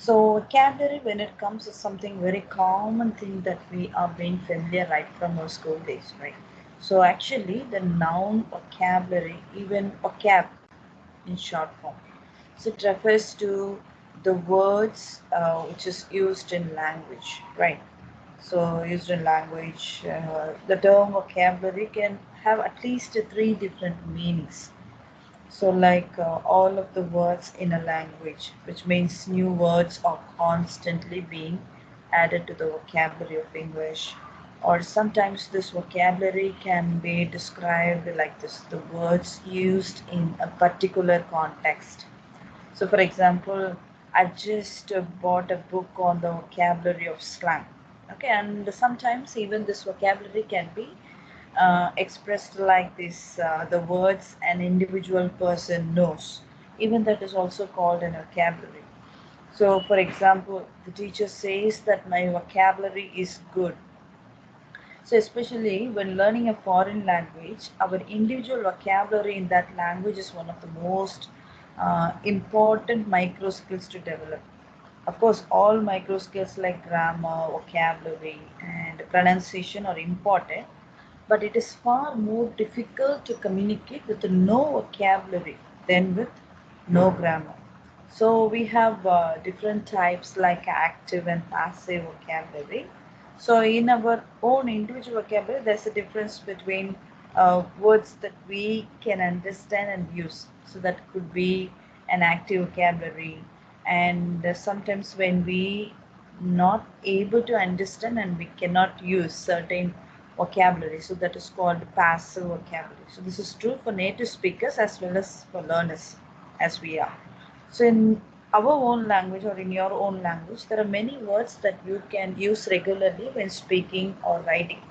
So vocabulary, when it comes to something very common thing that we are being familiar right from our school days, right? So actually the noun vocabulary, even vocab in short form. So it refers to the words which is used in language, right? So used in language, the term vocabulary can have at least three different meanings. So like all of the words in a language, which means new words are constantly being added to the vocabulary of English. Or sometimes this vocabulary can be described like this, the words used in a particular context. So for example, I just bought a book on the vocabulary of slang. Okay, and sometimes even this vocabulary can be expressed like this, the words an individual person knows. Even that is also called an vocabulary. So for example, the teacher says that my vocabulary is good. So especially when learning a foreign language, our individual vocabulary in that language is one of the most important micro skills to develop. Of course, all micro skills like grammar, vocabulary, and pronunciation are important, but it is far more difficult to communicate with no vocabulary than with no grammar. So we have different types like active and passive vocabulary. So in our own individual vocabulary, there's a difference between words that we can understand and use. So that could be an active vocabulary, and sometimes when we not able to understand and we cannot use certain vocabulary, so that is called passive vocabulary. So this is true for native speakers as well as for learners, as we are. So in our own language or in your own language, there are many words that you can use regularly when speaking or writing.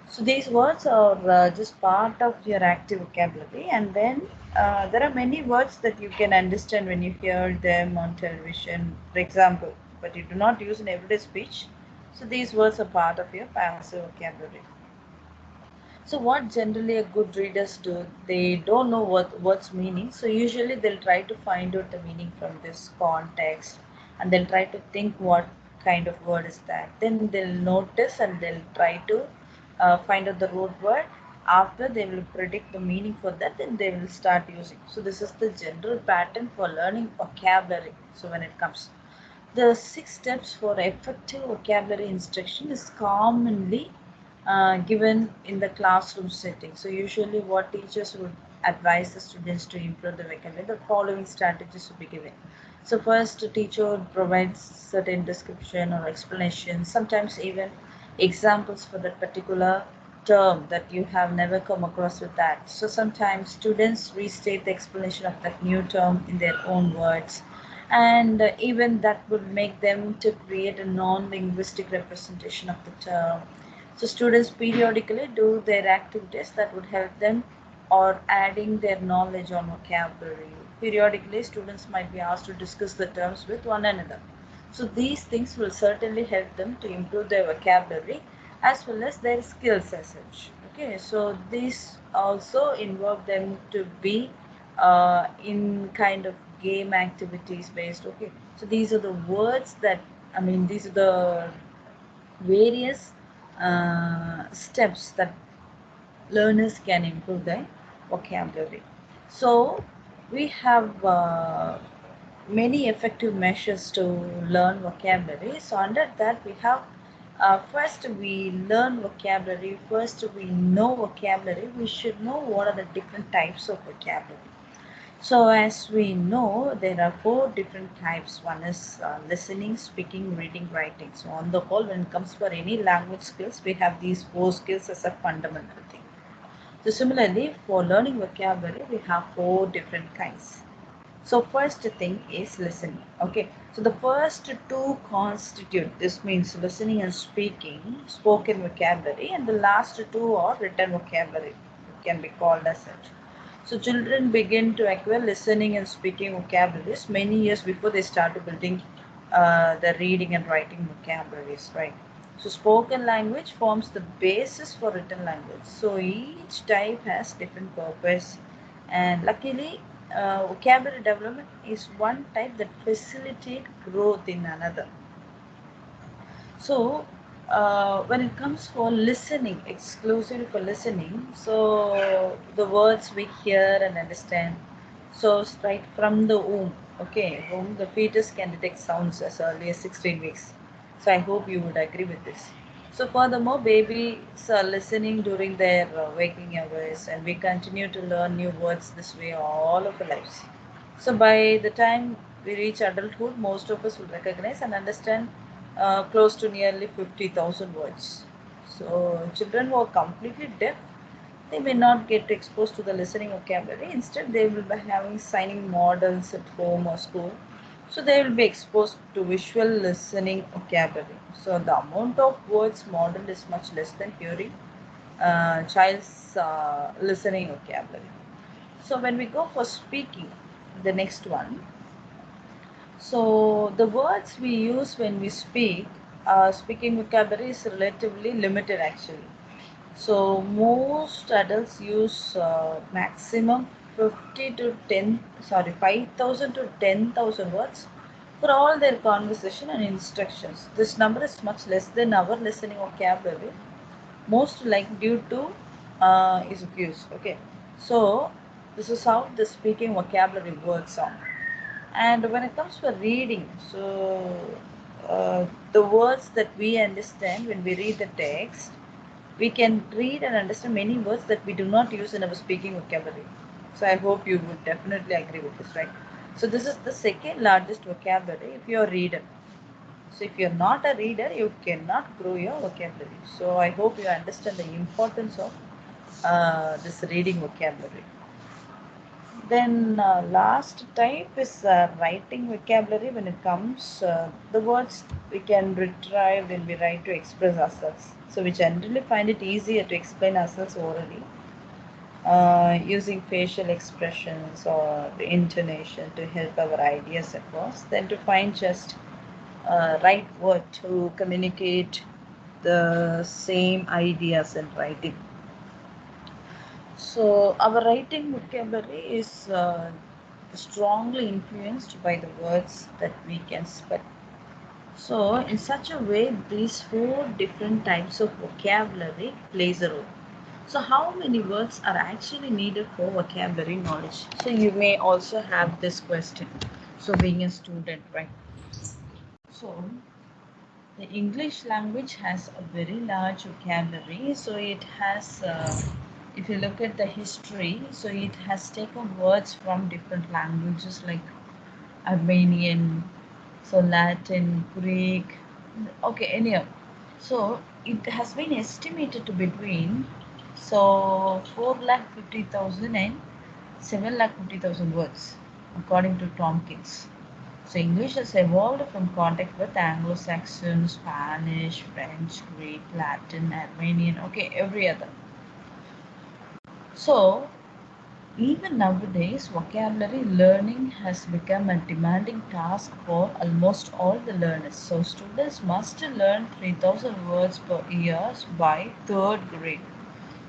So these words are just part of your active vocabulary, and then there are many words that you can understand when you hear them on television, for example, but you do not use in everyday speech. So these words are part of your passive vocabulary. So what generally a good readers do, they don't know what what's meaning. So usually they'll try to find out the meaning from this context, and they'll try to think what kind of word is that. Then they'll notice and they'll try to find out the root word. After they will predict the meaning for that, then they will start using. So this is the general pattern for learning vocabulary. So when it comes, the 6 steps for effective vocabulary instruction is commonly given in the classroom setting. So usually what teachers would advise the students to improve the vocabulary, the following strategies would be given. So first, the teacher would provide certain description or explanation, sometimes even examples for that particular term that you have never come across with that. So sometimes students restate the explanation of that new term in their own words, and even that would make them to create a non-linguistic representation of the term. So students periodically do their activities that would help them or adding their knowledge on vocabulary. Periodically, students might be asked to discuss the terms with one another. So these things will certainly help them to improve their vocabulary as well as their skills as such. Okay, so these also involve them to be in kind of game activities based. Okay, so these are the words that, I mean, these are the various steps that learners can improve their vocabulary. So we have many effective measures to learn vocabulary. So under that we have, first we learn vocabulary, first we know vocabulary, we should know what are the different types of vocabulary. So as we know, there are 4 different types. One is listening, speaking, reading, writing. So on the whole, when it comes for any language skills, we have these 4 skills as a fundamental thing. So similarly, for learning vocabulary, we have 4 different kinds. So first thing is listening. Okay. So the first two constitute, this means listening and speaking, spoken vocabulary, and the last two are written vocabulary. It can be called as such. So children begin to acquire listening and speaking vocabularies many years before they start building the reading and writing vocabularies, right? So spoken language forms the basis for written language. So each type has different purpose, and luckily vocabulary development is one type that facilitate growth in another. So when it comes for listening, exclusively for listening, so the words we hear and understand. So right from the womb, okay, womb, the fetus can detect sounds as early as 16 weeks. So I hope you would agree with this. So furthermore, babies are listening during their waking hours, and we continue to learn new words this way all of our lives. So by the time we reach adulthood, most of us will recognize and understand close to nearly 50,000 words. So children who are completely deaf, they may not get exposed to the listening vocabulary. Instead, they will be having signing models at home or school. So they will be exposed to visual listening vocabulary. So the amount of words modeled is much less than hearing child's listening vocabulary. So when we go for speaking, the next one. So the words we use when we speak, speaking vocabulary is relatively limited actually. So most adults use maximum 50 to 10, sorry, 5,000 to 10,000 words for all their conversation and instructions. This number is much less than our listening vocabulary, most like due to is abuse. Okay, so this is how the speaking vocabulary works on. And when it comes to reading, so the words that we understand when we read the text, we can read and understand many words that we do not use in our speaking vocabulary. So I hope you would definitely agree with this, right? So this is the second largest vocabulary if you're a reader. So if you're not a reader, you cannot grow your vocabulary. So I hope you understand the importance of this reading vocabulary. Then last type is writing vocabulary. When it comes, the words we can retrieve when we write to express ourselves. So we generally find it easier to explain ourselves orally using facial expressions or the intonation to help our ideas across than to find just right word to communicate the same ideas in writing. So our writing vocabulary is strongly influenced by the words that we can spell. So in such a way, these four different types of vocabulary plays a role. So how many words are actually needed for vocabulary knowledge? So you may also have this question. So being a student, right? So the English language has a very large vocabulary. So it has, if you look at the history, so it has taken words from different languages like Armenian, so Latin, Greek, okay, any of. So it has been estimated to between so 4,50,000 and 7,50,000 words, according to Tompkins. So English has evolved from contact with Anglo-Saxon, Spanish, French, Greek, Latin, Armenian, okay, every other. So even nowadays, vocabulary learning has become a demanding task for almost all the learners. So students must learn 3,000 words per year by third grade.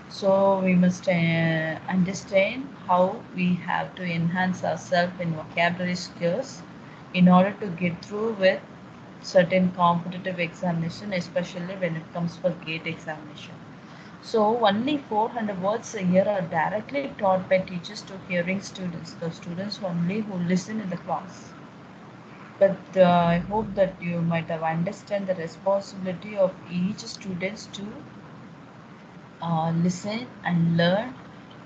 So we must understand how we have to enhance ourselves in vocabulary skills in order to get through with certain competitive examination, especially when it comes for gate examination. So only 400 words a year are directly taught by teachers to hearing students, the students only who listen in the class. But I hope that you might have understand the responsibility of each student to listen and learn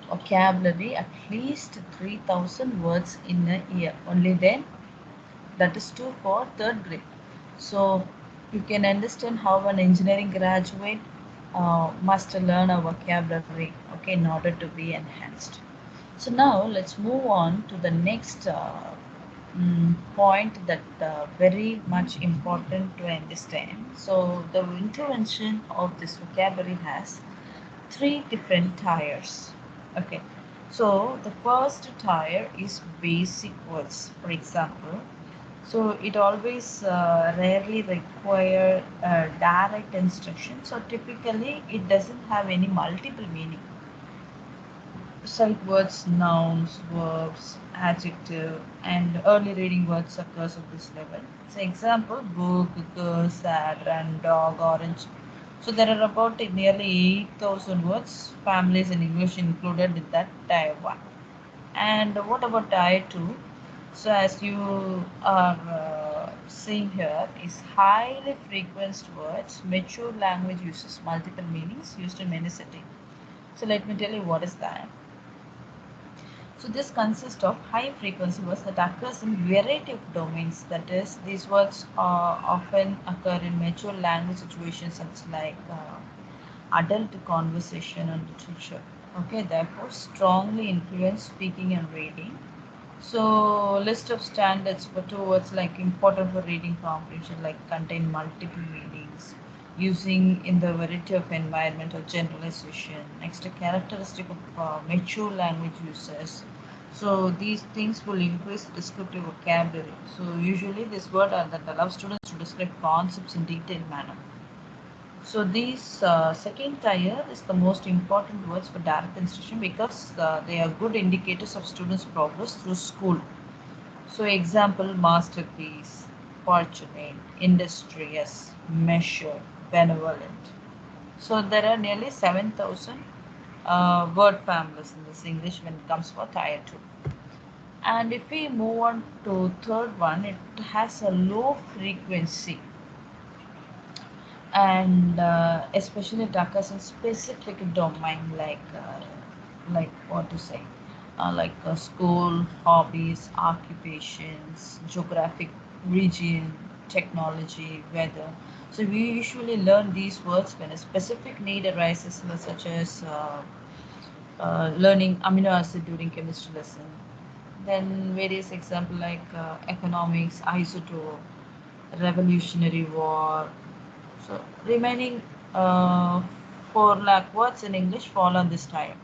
vocabulary at least 3,000 words in a year. Only then, that is true for third grade. So you can understand how an engineering graduate must learn a vocabulary, okay, in order to be enhanced. So now let's move on to the next point that very much important to understand. So the intervention of this vocabulary has three different tiers. Okay, so the first tier is basic words. For example, so it always rarely require direct instruction. So typically it doesn't have any multiple meaning. Sight words, nouns, verbs, adjective, and early reading words occurs at this level. So example, book, girl, sad, run, dog, orange. So there are about nearly 8,000 words, families in English included in that tier 1. And what about tier 2? So as you are seeing here is highly frequent words, mature language uses multiple meanings used in many settings. So let me tell you what is that. So this consists of high frequency words that occurs in variety of domains. That is, these words often occur in mature language situations such like adult conversation and literature. Okay, therefore strongly influence speaking and reading. So list of standards for two words like important for reading comprehension like contain multiple meanings using in the variety of environment or generalization. Next, a characteristic of mature language users. So these things will increase descriptive vocabulary. So usually this word that allows students to describe concepts in detailed manner. So these second tier is the most important words for direct instruction because they are good indicators of students' progress through school. So example, masterpiece, fortunate, industrious, measured, benevolent. So there are nearly 7,000 word families in this English when it comes for tier 2. And if we move on to third one, it has a low frequency and especially it occurs in specific domain like what to say school, hobbies, occupations, geographic region, technology, weather. So we usually learn these words when a specific need arises, such as learning amino acid during chemistry lesson. Then various example like economics, isotope, revolutionary war. So remaining 4 lakh words in English fall on this tier.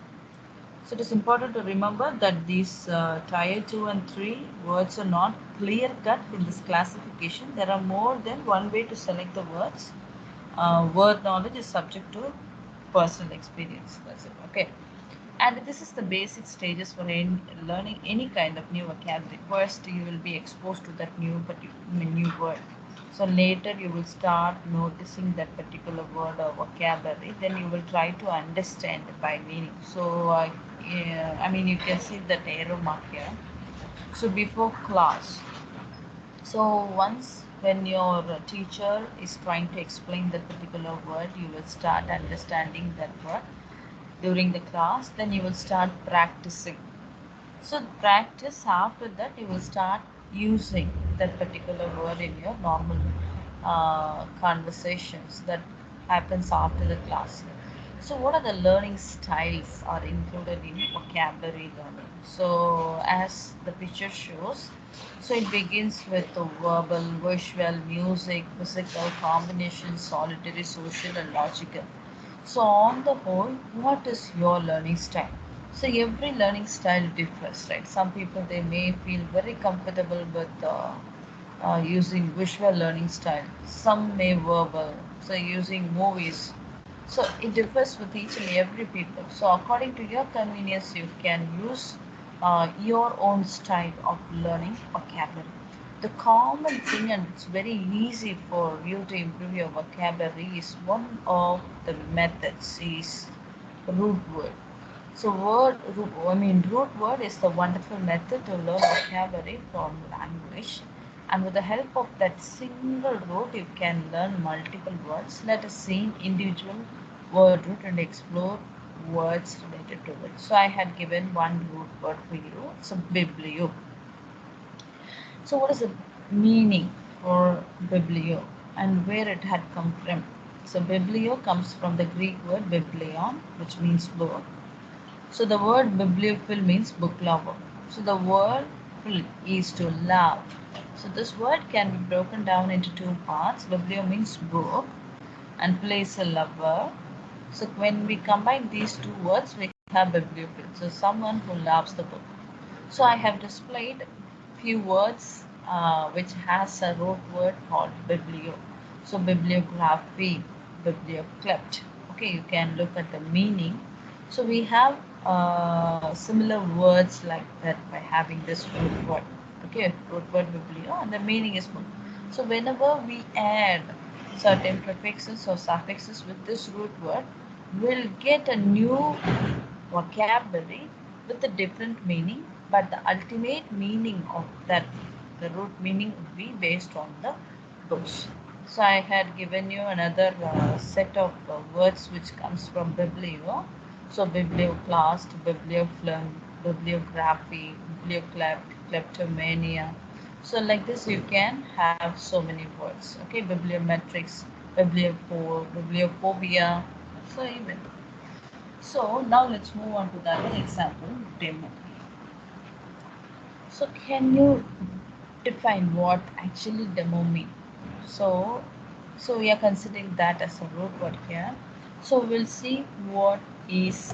So it is important to remember that these tier 2 and 3 words are not clear cut in this classification. There are more than one way to select the words. Word knowledge is subject to personal experience. That's it. Okay. And this is the basic stages for learning any kind of new vocabulary. First, you will be exposed to that new word. So later, you will start noticing that particular word or vocabulary. Then you will try to understand by meaning. So, yeah, I mean, you can see that arrow mark here. So before class, so once when your teacher is trying to explain that particular word, you will start understanding that word during the class. Then you will start practicing. So practice, after that you will start using that particular word in your normal conversations that happens after the class. So what are the learning styles are included in vocabulary learning? So as the picture shows, so it begins with the verbal, visual, music, physical, combination, solitary, social and logical. So on the whole, what is your learning style? So every learning style differs, right? Some people they may feel very comfortable with using visual learning style. Some may verbal, so using movies. So it differs with each and every people. So according to your convenience, you can use your own style of learning vocabulary. The common thing, and it's very easy for you to improve your vocabulary, is one of the methods is root word. So root word is the wonderful method to learn vocabulary from language. And with the help of that single root, you can learn multiple words. Let us see individual word root and explore words related to it. So I had given one root word for you. So biblio. So what is the meaning for biblio and where it had come from? So biblio comes from the Greek word biblion, which means book. So the word bibliophile means book lover. So the word phil is to love. So this word can be broken down into two parts. Biblio means book and phil is a lover. So when we combine these two words, we have bibliophile. So someone who loves the book. So I have displayed few words which has a root word called biblio. So bibliography, biblioclept. Okay, you can look at the meaning. So we have similar words like that by having this root word. Okay, root word biblio, and the meaning is book. So whenever we add certain prefixes or suffixes with this root word, we'll get a new vocabulary with a different meaning, but the ultimate meaning of that, the root meaning would be based on the books. So I had given you another set of words which comes from biblio. So biblioclast, bibliofilm, bibliography, biblioclept, kleptomania. So like this you can have so many words. Okay, bibliometrics, bibliophobia. So even. So now let's move on to the other example, demo. So can you define what actually demo mean? So, so we are considering that as a root word here. So we'll see what is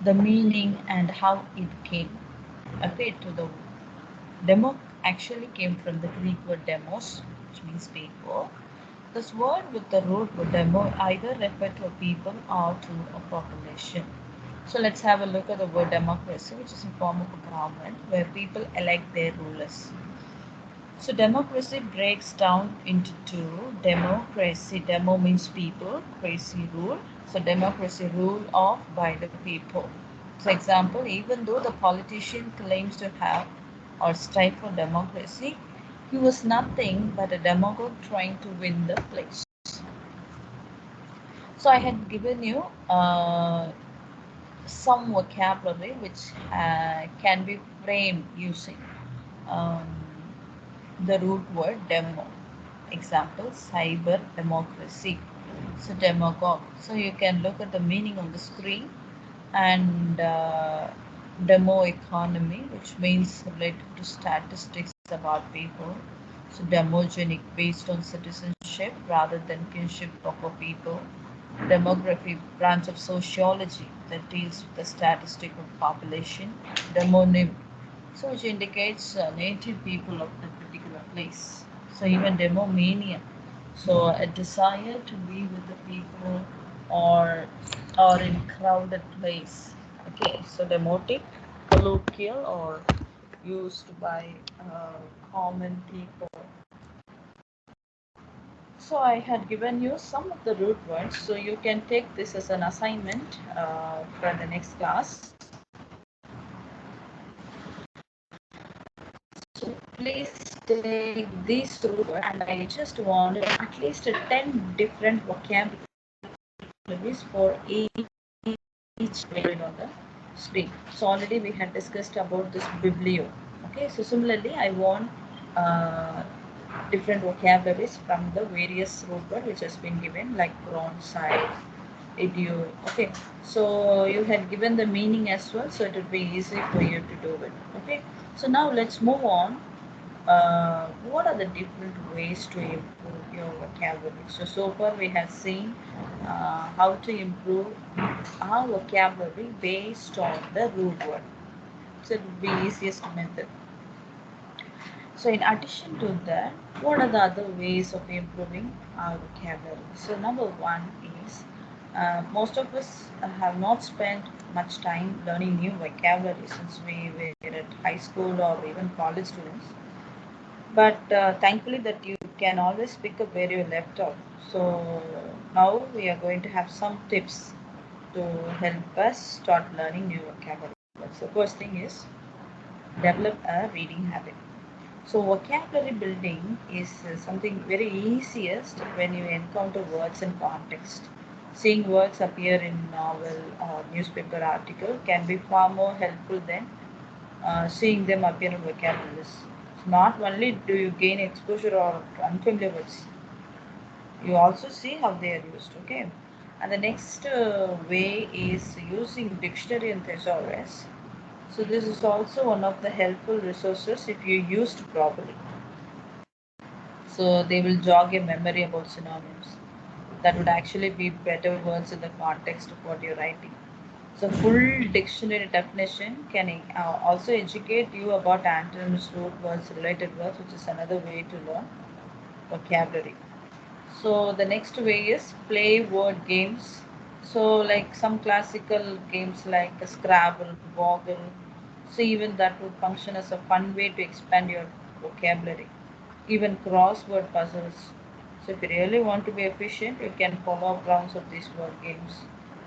the meaning and how it came. Okay, to the demo actually came from the Greek word demos, which means people. This word with the root word demo either refer to a people or to a population. So let's have a look at the word democracy, which is a form of a government where people elect their rulers. So democracy breaks down into two. Democracy, demo means people, crazy rule. So democracy rule of by the people. For example, even though the politician claims to have or strive for democracy, he was nothing but a demagogue trying to win the place. So I had given you some vocabulary which can be framed using um, the root word demo. Example, cyber democracy. So demagogue. So you can look at the meaning on the screen, and demo economy, which means related to statistics about people. So demogenic, based on citizenship rather than kinship of a people. Demography, branch of sociology that deals with the statistic of population. Demonym, so which indicates native people of the particular place. So even demomania, so a desire to be with the people or in crowded place. Okay, so demotic, colloquial or used by common people. So I had given you some of the root words, so you can take this as an assignment for the next class. So please take these root words, and I just wanted at least 10 different vocabularies for each word on the screen. So already we had discussed about this biblio. Okay, so similarly I want uh, different vocabularies from the various root word which has been given, like broadside, idiot. Okay, so you had given the meaning as well, so it would be easy for you to do it. Okay, so now let's move on. What are the different ways to improve your vocabulary? So far we have seen how to improve our vocabulary based on the root word. So it would be easiest method. So in addition to that, what are the other ways of improving our vocabulary? So number one is most of us have not spent much time learning new vocabulary since we were at high school or even college students. But thankfully that you can always pick up where you left off. So now we are going to have some tips to help us start learning new vocabulary. So first thing is develop a reading habit. So vocabulary building is something very easiest when you encounter words in context. Seeing words appear in novel or newspaper article can be far more helpful than seeing them appear in vocabulary lists. So not only do you gain exposure or unfamiliar words, you also see how they are used. Okay, and the next way is using dictionary and thesaurus. So this is also one of the helpful resources if you used properly. So they will jog your memory about synonyms. That would actually be better words in the context of what you're writing. So full dictionary definition can also educate you about antonyms, root words, related words, which is another way to learn vocabulary. So the next way is play word games So, like some classical games like Scrabble, Boggle, so even that would function as a fun way to expand your vocabulary. Even crossword puzzles. So, if you really want to be efficient, you can follow up rounds of these word games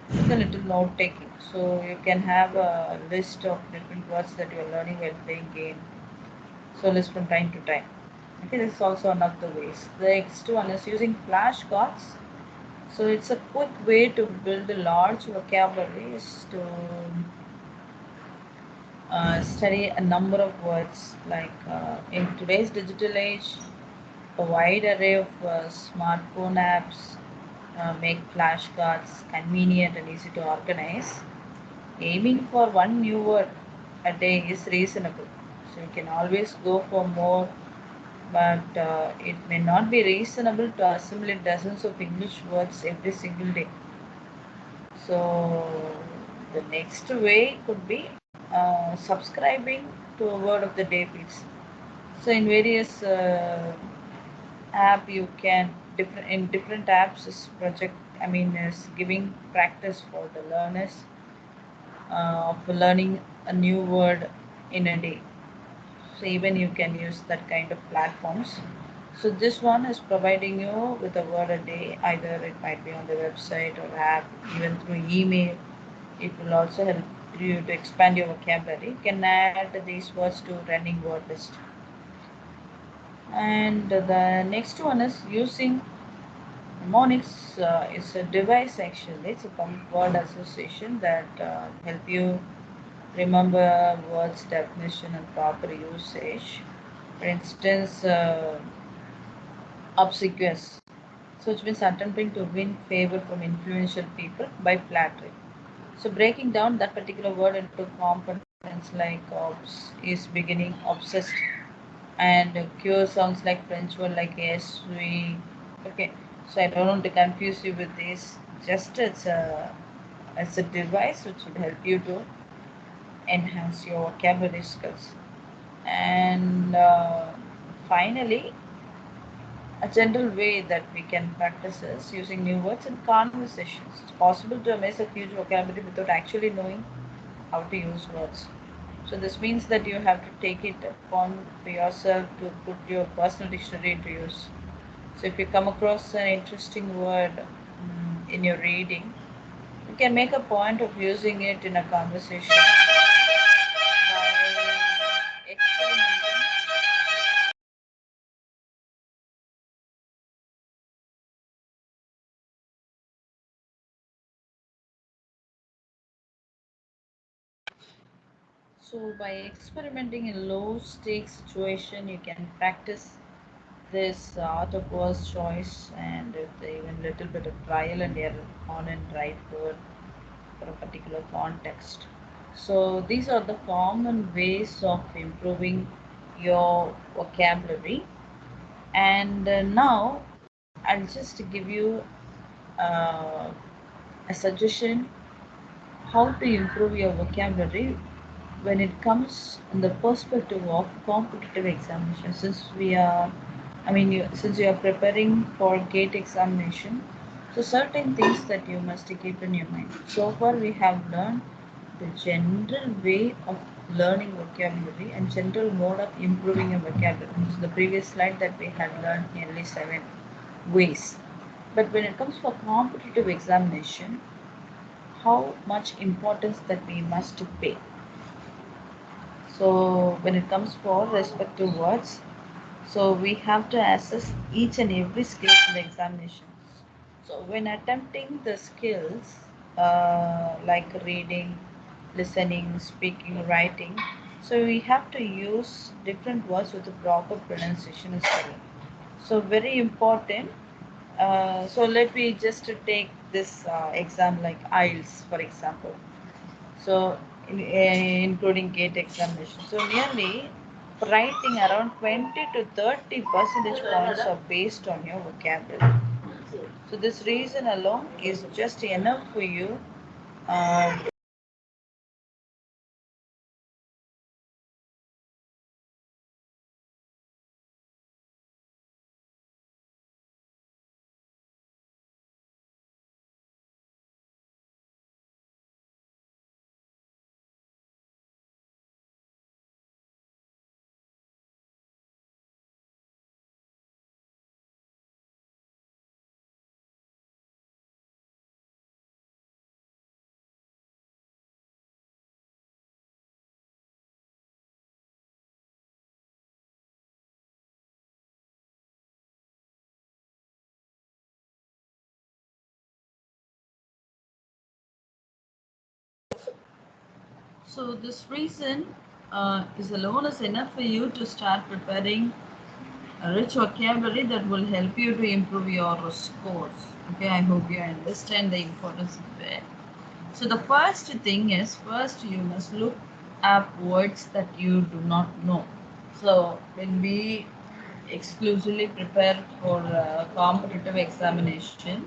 with a little note taking. So, you can have a list of different words that you are learning while playing game. So, list from time to time. Okay, this is also another ways. The next one is using flashcards. So it's a quick way to build a large vocabulary is to study a number of words. Like in today's digital age, a wide array of smartphone apps make flashcards convenient and easy to organize. Aiming for one new word a day is reasonable. So you can always go for more, but it may not be reasonable to assimilate dozens of English words every single day. So the next way could be subscribing to a word of the day piece. So in various app you can different in different apps is project. I mean is giving practice for the learners of learning a new word in a day. So even you can use that kind of platforms. So this one is providing you with a word a day. Either it might be on the website or app, even through email. It will also help you to expand your vocabulary. You can add these words to running word list. And the next one is using mnemonics. It's a device actually. It's a word association that help you remember words definition and proper usage. For instance, obsequious. So which means attempting to win favor from influential people by flattery. So breaking down that particular word into components like obs is beginning, obsessed, and cure sounds like French word like yes, we. Okay, so I don't want to confuse you with this. Just as a device which would help you to enhance your vocabulary skills. And finally, a general way that we can practice is using new words in conversations. It's possible to amass a huge vocabulary without actually knowing how to use words. So this means that you have to take it upon for yourself to put your personal dictionary into use. So if you come across an interesting word in your reading, you can make a point of using it in a conversation by experimenting. So by experimenting in low stakes situation, you can practice this art of words choice and with even little bit of trial and error on and right word for a particular context. So these are the common ways of improving your vocabulary. And now I'll just give you uh, a suggestion how to improve your vocabulary when it comes in the perspective of competitive examination. Since we are, I mean, since you are preparing for gate examination, so certain things that you must keep in your mind. So far, we have learned the general way of learning vocabulary and general mode of improving your vocabulary. So the previous slide that we had learned nearly 7 ways. But when it comes for competitive examination, how much importance that we must pay. So when it comes for respective words, so we have to assess each and every skill in the examinations. So when attempting the skills like reading, listening, speaking, writing, so we have to use different words with the proper pronunciation and spelling. So very important. So let me just take this exam like IELTS for example. So including gate examination. So nearly writing around 20 to 30 percentage points are based on your vocabulary. So this reason alone is just enough for you So this reason is alone is enough for you to start preparing a rich vocabulary that will help you to improve your scores. Okay, I hope you understand the importance of it. So the first thing is, first you must look up words that you do not know. So when we exclusively prepare for competitive examination,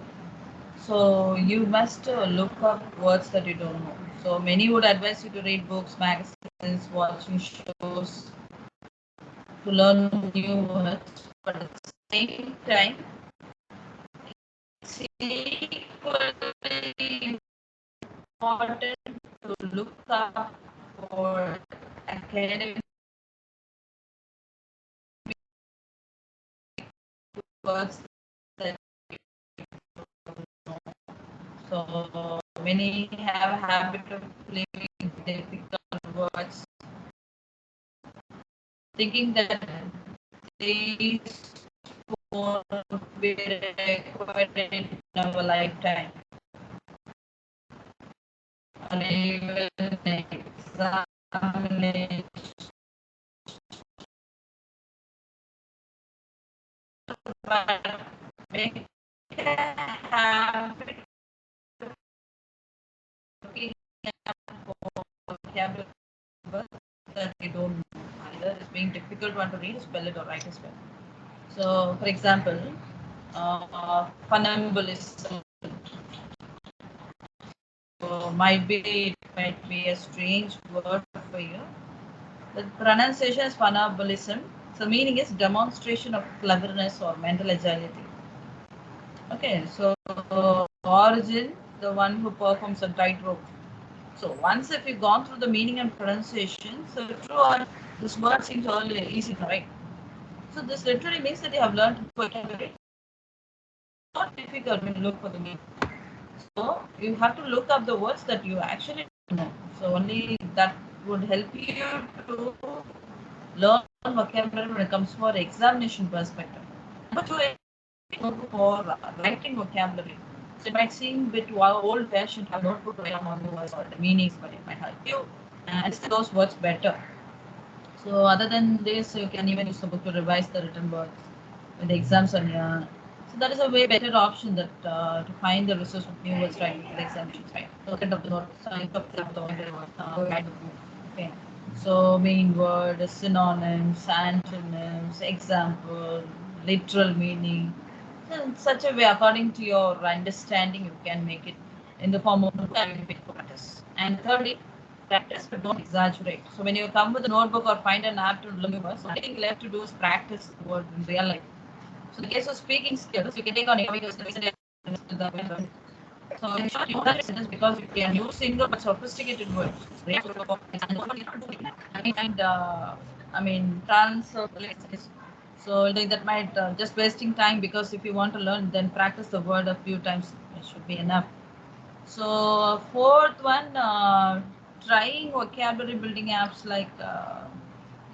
so you must look up words that you don't know. So many would advise you to read books, magazines, watching shows to learn new words. But at the same time, it's equally important to look up for academic words that so many have a habit of leaving difficult words, thinking that these won't be required in our lifetime or even examination. But make a habit looking for vocabulary that you don't know. Either it's being difficult one to read, spell it or write as well. So, for example, funambulism. So it might be a strange word for you. The pronunciation is funambulism. So meaning is demonstration of cleverness or mental agility. Okay, so origin, the one who performs a tightrope. So once if you've gone through the meaning and pronunciation, so true or this word seems all easy, right? So this literally means that you have learned vocabulary. Not difficult when you look for the meaning. So you have to look up the words that you actually know. So only that would help you to learn vocabulary when it comes for examination perspective. Number two is notebook for writing vocabulary. So it might seem a bit old-fashioned to have notebook to write down the words or the meanings, but it might help you understand those words better. So other than this, you can even use the book to revise the written words when the exams are near. So that is a way better option that to find the resource of new words right for the examinations, right? Look at the notes, look up the word, guide the book. Okay. So main word, synonyms, antonyms, example, literal meaning. So in such a way, according to your understanding, you can make it in the form of practice. And thirdly, practice but don't exaggerate. So when you come with a notebook or find an app to learn words, the only thing left to do is practice the word in real life. So in the case of speaking skills, you can take on any because so in short, you have sentence because you can use single but sophisticated words. And I mean transfer. So that might just wasting time because if you want to learn, then practice the word a few times. It should be enough. So fourth one, trying vocabulary building apps like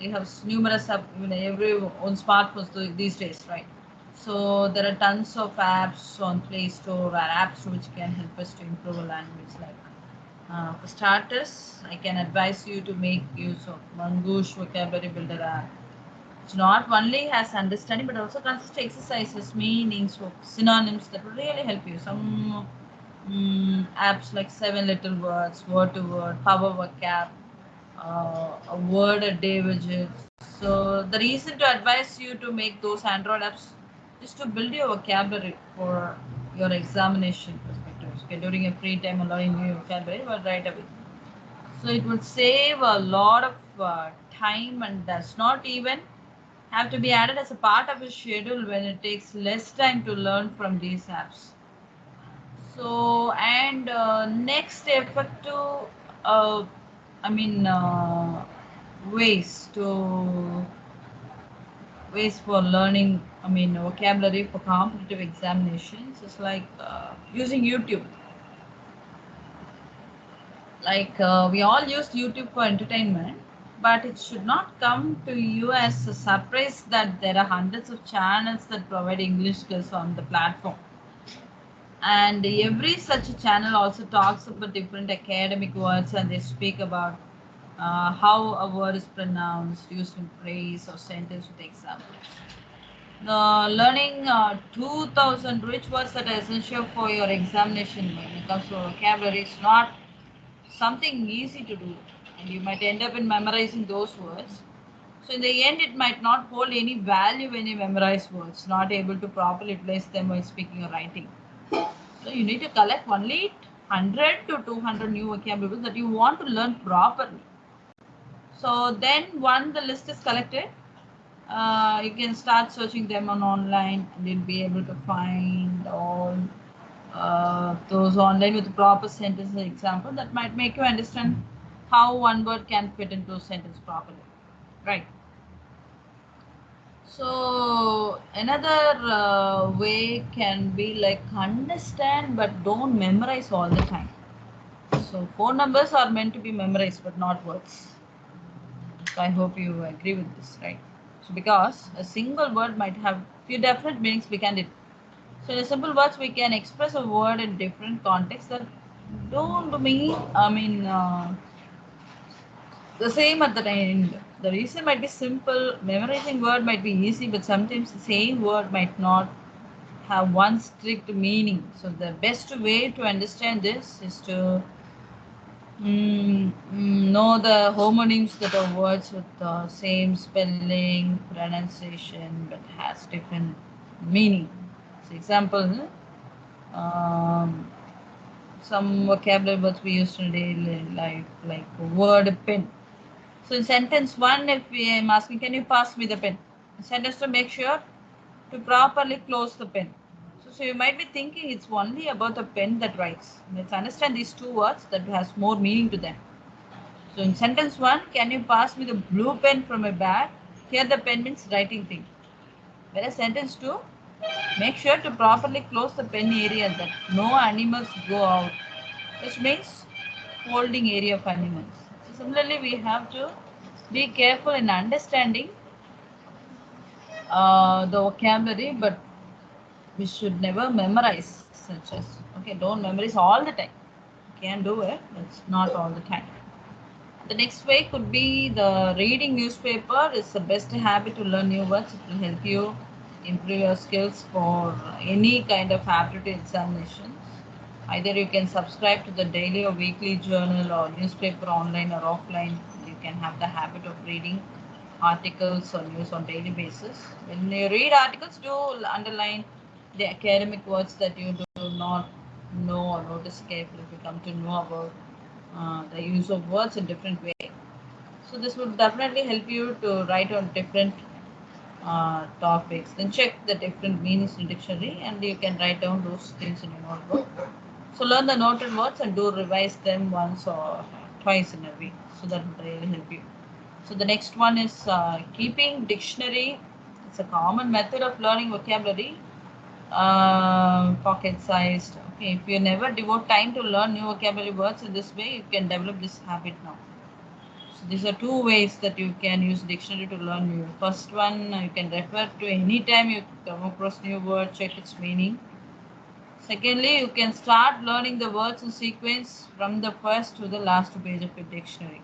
you have numerous every on smartphones these days, right? So there are tons of apps on Play Store or apps which can help us to improve a language. Like for starters, I can advise you to make use of Mangoosh Vocabulary Builder app. It's not only has understanding but also consists exercises, meanings, synonyms that will really help you. Some apps like 7 Little Words, Word to Word, Power Vocab, a word a day widget. So the reason to advise you to make those Android apps is to build your vocabulary for your examination perspectives. Okay, during your free time, learning new vocabulary, but right away. So it would save a lot of time and does not even have to be added as a part of a schedule when it takes less time to learn from these apps. So and next effective, uh, I mean ways to ways for learning. I mean vocabulary for competitive examinations is like using YouTube. Like we all use YouTube for entertainment, but it should not come to you as a surprise that there are hundreds of channels that provide English skills on the platform. And every such channel also talks about different academic words and they speak about how a word is pronounced, used in phrase or sentence with examples. Learning 2000 rich words that are essential for your examination when it comes to vocabulary is not something easy to do, and you might end up in memorizing those words. So in the end, it might not hold any value when you memorize words, not able to properly place them while speaking or writing. So you need to collect only 100 to 200 new vocabulary that you want to learn properly. So then once the list is collected, you can start searching them on online, and you'll be able to find all those online with proper sentences example that might make you understand how one word can fit into a sentence properly. Right. So another way can be like understand but don't memorize all the time. So phone numbers are meant to be memorized but not words. So I hope you agree with this, right? So because a single word might have few different meanings behind it. So in simple words, we can express a word in different contexts that don't mean, the same at the end. The reason might be simple. Memorizing word might be easy, but sometimes the same word might not have one strict meaning. So the best way to understand this is to know the homonyms that are words with the same spelling, pronunciation, but has different meaning. So example, um, some vocabulary words we use in daily life, like word pen. So in sentence one, if I am asking, can you pass me the pen? Sentence two, make sure to properly close the pen. So you might be thinking it's only about the pen that writes. Let's understand these two words that has more meaning to them. So in sentence one, can you pass me the blue pen from my bag? Here the pen means writing thing. Whereas sentence two, make sure to properly close the pen area that no animals go out, which means holding area of animals. So similarly, we have to be careful in understanding the vocabulary, but we should never memorize such as, okay, don't memorize all the time. You can do it, but it's not all the time. The next way could be the reading newspaper is the best habit to learn new words. It will help you improve your skills for any kind of aptitude examinations. Either you can subscribe to the daily or weekly journal or newspaper online or offline. You can have the habit of reading articles or news on daily basis. When you read articles, do underline the academic words that you do not know or notice carefully if you come to know about the use of words in different way. So this would definitely help you to write on different topics. Then check the different meanings in dictionary, and you can write down those things in your notebook. So learn the noted words and do revise them once or twice in a week. So that will really help you. So the next one is keeping dictionary. It's a common method of learning vocabulary, pocket sized. Okay, if you never devote time to learn new vocabulary words in this way, you can develop this habit now. So these are two ways that you can use dictionary to learn new. First one, you can refer to any time you come across new word, check its meaning. Secondly, you can start learning the words in sequence from the first to the last page of your dictionary.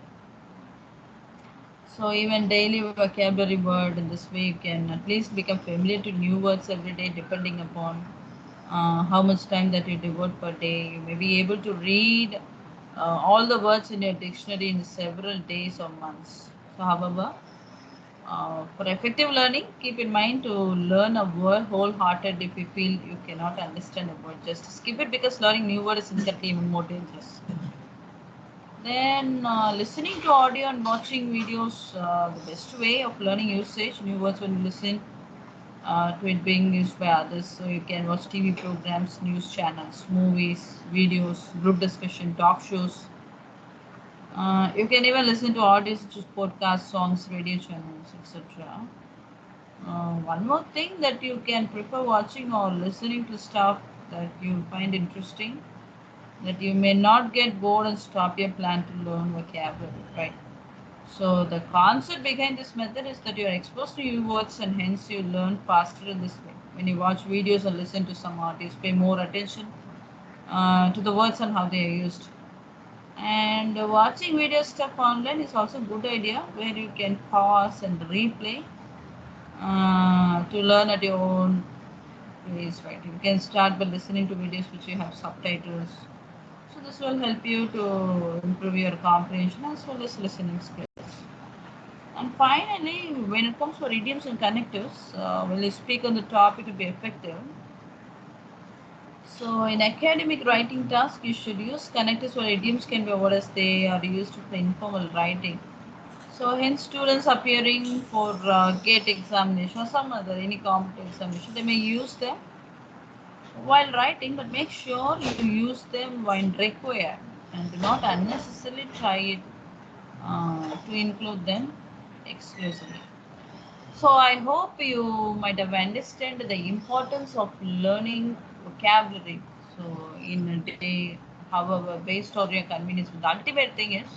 So even daily vocabulary word in this way you can at least become familiar to new words every day depending upon how much time that you devote per day. You may be able to read all the words in your dictionary in several days or months. So however, for effective learning, keep in mind to learn a word wholehearted. If you feel you cannot understand a word, just skip it because learning new word is inherently even more dangerous. Then listening to audio and watching videos, the best way of learning usage, new words when you listen to it being used by others. So you can watch TV programs, news channels, movies, videos, group discussion, talk shows. You can even listen to audio such as podcasts, songs, radio channels, etc. One more thing that you can prefer watching or listening to stuff that you find interesting, that you may not get bored and stop your plan to learn vocabulary, right? So the concept behind this method is that you are exposed to new words and hence you learn faster in this way. When you watch videos or listen to some audios, pay more attention to the words and how they are used. And watching video stuff online is also a good idea, where you can pause and replay to learn at your own pace, right? You can start by listening to videos which you have subtitles. So this will help you to improve your comprehension as well as listening skills. And finally, when it comes for idioms and connectives, when you speak on the topic to be effective, so in academic writing task, you should use connectives or idioms can be what as they are used for informal writing. So hence students appearing for GATE examination or some other any competitive examination, they may use them while writing, but make sure you use them when required and do not unnecessarily try it to include them exclusively. So I hope you might have understood the importance of learning vocabulary. So in a day, however, based on your convenience, the ultimate thing is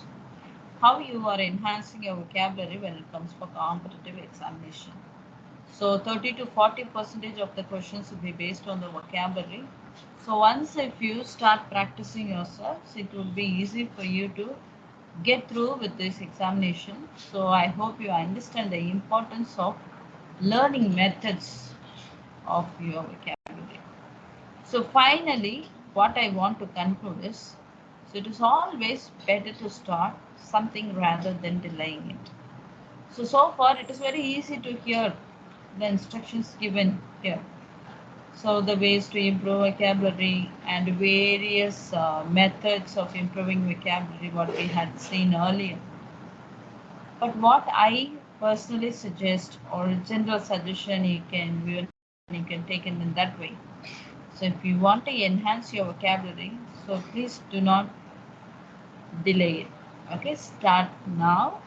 how you are enhancing your vocabulary when it comes for competitive examination. So 30 to 40 percentage of the questions will be based on the vocabulary. So once if you start practicing yourselves, it will be easy for you to get through with this examination. So I hope you understand the importance of learning methods of your vocabulary. So finally, what I want to conclude is, so it is always better to start something rather than delaying it. So far it is very easy to hear the instructions given here. So the ways to improve vocabulary and various methods of improving vocabulary what we had seen earlier. But what I personally suggest, or a general suggestion you can take it in that way. So if you want to enhance your vocabulary, so please do not delay it. Okay, start now,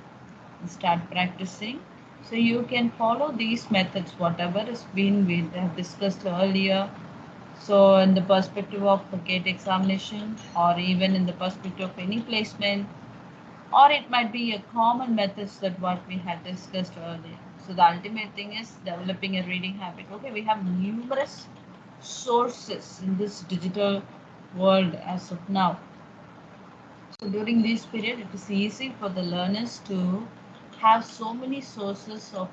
start practicing. So you can follow these methods, whatever has been we have discussed earlier. So in the perspective of GATE examination, or even in the perspective of any placement, or it might be a common methods that what we had discussed earlier. So the ultimate thing is developing a reading habit. Okay, we have numerous sources in this digital world as of now. So during this period, it is easy for the learners to have so many sources of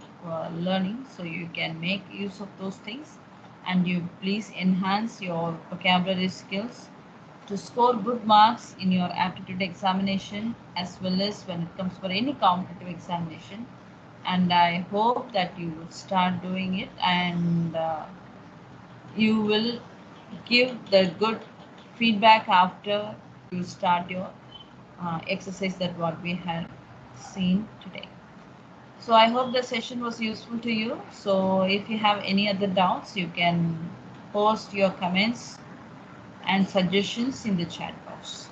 learning. So you can make use of those things, and you please enhance your vocabulary skills to score good marks in your aptitude examination, as well as when it comes for any competitive examination. And I hope that you will start doing it, and you will give the good feedback after you start your exercise that what we have seen today. So I hope the session was useful to you. So if you have any other doubts, you can post your comments and suggestions in the chat box.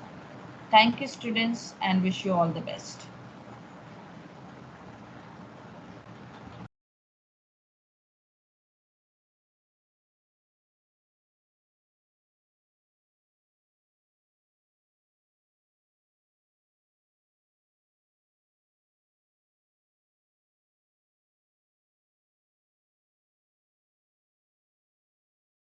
Thank you, students, and wish you all the best.